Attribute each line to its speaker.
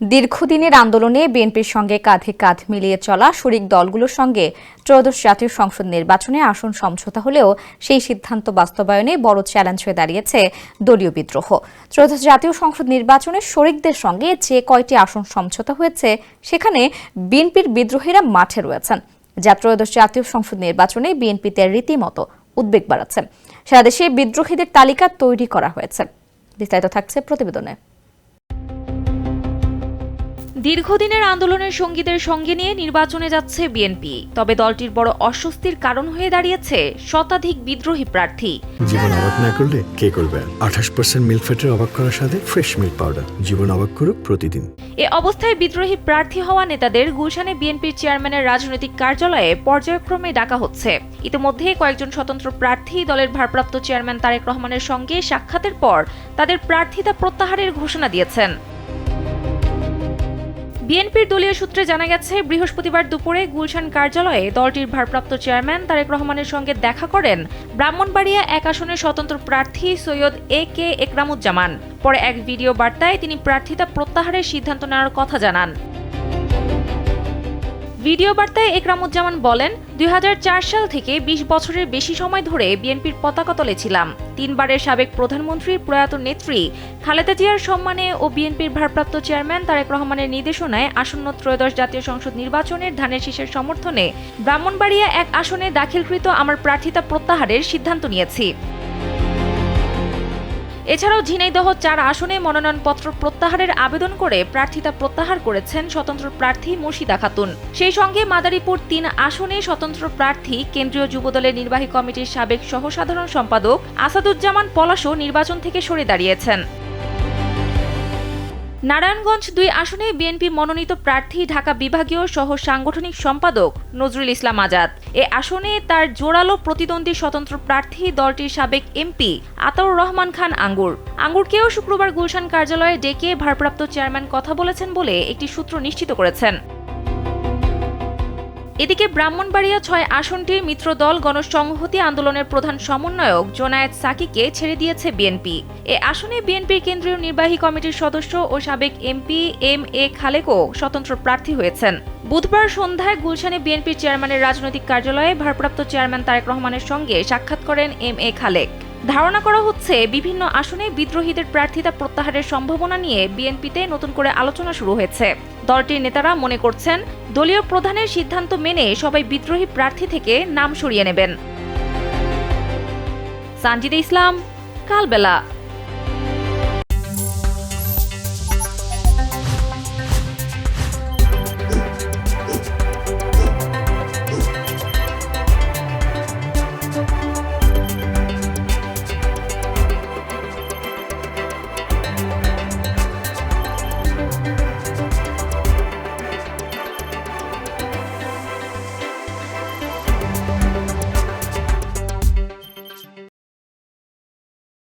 Speaker 1: দীর্ঘদিনের আন্দোলনে বিএনপির সঙ্গে কাঁধে কাঁধ মিলিয়ে চলা শরিক দলগুলোর সঙ্গে ত্রয়োদশ জাতীয় সংসদ নির্বাচনে আসন সমঝোতা হলেও সেই সিদ্ধান্ত বাস্তবায়নে বড় চ্যালেঞ্জ হয়ে দাঁড়িয়েছে দলীয় বিদ্রোহ। ত্রয়োদশ জাতীয় সংসদ নির্বাচনে শরিকদের সঙ্গে যে কয়টি আসন সমঝোতা হয়েছে সেখানে বিএনপির বিদ্রোহীরা মাঠে রয়েছেন, যা ত্রয়োদশ জাতীয় সংসদ নির্বাচনে বিএনপিতে রীতিমতো উদ্বেগ বাড়াচ্ছে। সারা দেশে বিদ্রোহীদের তালিকা তৈরি করা হয়েছে। বিস্তারিত থাকছে প্রতিবেদনে।
Speaker 2: দীর্ঘদিনের আন্দোলনের সঙ্গীদের সঙ্গে নিয়ে নির্বাচনে যাচ্ছে বিএনপি, তবে দলটির বড় অস্বস্তির কারণ হয়ে দাঁড়িয়েছে শতাধিক বিদ্রোহী প্রার্থী।
Speaker 3: জীবন অবাক না করলে কে করবে? 28% মিল্ক ফ্যাটের অবাক করার সাথে ফ্রেশ মিল্ক পাউডার, জীবন অবাক করুক প্রতিদিন।
Speaker 2: এ অবস্থায় বিদ্রোহী প্রার্থী হওয়া নেতাদের গুলশানে বিএনপির চেয়ারম্যানের রাজনৈতিক কার্যালয়ে পর্যায়ক্রমে ডাকা হচ্ছে। ইতিমধ্যে কয়েকজন স্বতন্ত্র প্রার্থী দলের ভারপ্রাপ্ত চেয়ারম্যান তারেক রহমানের সঙ্গে সাক্ষাতের পর তাদের প্রার্থিতা প্রত্যাহারের ঘোষণা দিয়েছেন। বিএনপির দলীয় সূত্রে জানা গেছে, বৃহস্পতিবার দুপুরে গুলশান কার্যালয়ে দলটির ভারপ্রাপ্ত চেয়ারম্যান তারেক রহমানের সঙ্গে দেখা করেন ব্রাহ্মণবাড়িয়া 1 আসনের স্বতন্ত্র প্রার্থী সৈয়দ এ.কে. একরামুজ্জামান। পরে এক ভিডিও বার্তায় তিনি প্রার্থিতা প্রত্যাহারের সিদ্ধান্ত নেওয়ার কথা জানান। ভিডিও বার্তায় একরামুজ্জামান বলেন, 2004 সাল থেকে 20 বছরের বেশি সময় ধরে বিএনপির পতাকা তলে ছিলাম। 3 বারের সাবেক প্রধানমন্ত্রী প্রয়াত নেত্রী খালেদা জিয়ার সম্মানে ও বিএনপির ভারপ্রাপ্ত চেয়ারম্যান তারেক রহমানের নির্দেশনায় আসন্ন ত্রয়োদশ জাতীয় সংসদ নির্বাচনের ধানের শীষের সমর্থনে ব্রাহ্মণবাড়িয়া 1 আসনে দাখিলকৃত আমার প্রার্থিতা প্রত্যাহারের সিদ্ধান্ত নিয়েছি। এছাড়াও ঝিনাইদহ 4 আসনে মনোনয়নপত্র প্রত্যাহারের আবেদন করে প্রার্থিতা প্রত্যাহার করেছেন স্বতন্ত্র প্রার্থী মুর্শিদা খাতুন। সেই সঙ্গে মাদারীপুর 3 আসনে স্বতন্ত্র প্রার্থী কেন্দ্রীয় যুবদলের নির্বাহী কমিটির সাবেক সহসাধারণ সম্পাদক আসাদুজ্জামান পলাশও নির্বাচন থেকে সরে দাঁড়িয়েছেন। নারায়ণগঞ্জ 2 আসনে বিএনপি মনোনীত প্রার্থী ঢাকা বিভাগীয় সহ সাংগঠনিক সম্পাদক নজরুল ইসলাম আজাদ। এ আসনে তার জোরালো প্রতিদ্বন্দ্বী স্বতন্ত্র প্রার্থী দলটির সাবেক এমপি আতাউর রহমান খান আঙ্গুরকেও শুক্রবার গুলশান কার্যালয়ে ডেকে ভারপ্রাপ্ত চেয়ারম্যান কথা বলেছেন বলে একটি সূত্র নিশ্চিত করেছেন। এদিকে ব্রাহ্মণবাড়িয়া 6 আসনটির মিত্রদল গণসংহতি আন্দোলনের প্রধান সমন্বয়ক জোনায়েদ সাকিকে ছেড়ে দিয়েছে বিএনপি। এ আসনে বিএনপির কেন্দ্রীয় নির্বাহী কমিটির সদস্য ও সাবেক এমপি এম.এ. খালেকও স্বতন্ত্র প্রার্থী হয়েছেন। বুধবার সন্ধ্যায় গুলশানে বিএনপির চেয়ারম্যানের রাজনৈতিক কার্যালয়ে ভারপ্রাপ্ত চেয়ারম্যান তারেক রহমানের সঙ্গে সাক্ষাৎ করেন এম.এ. খালেক। ধারণা করা হচ্ছে, বিভিন্ন আসনে বিদ্রোহীদের প্রার্থিতা প্রত্যাহারের সম্ভাবনা নিয়ে বিএনপিতে নতুন করে আলোচনা শুরু হয়েছে। দলটির নেতারা মনে করছেন, দলীয় প্রধানের সিদ্ধান্ত মেনে সবাই বিদ্রোহী প্রার্থী থেকে নাম সরিয়ে নেবেন। সানজিদা ইসলাম, কালবেলা।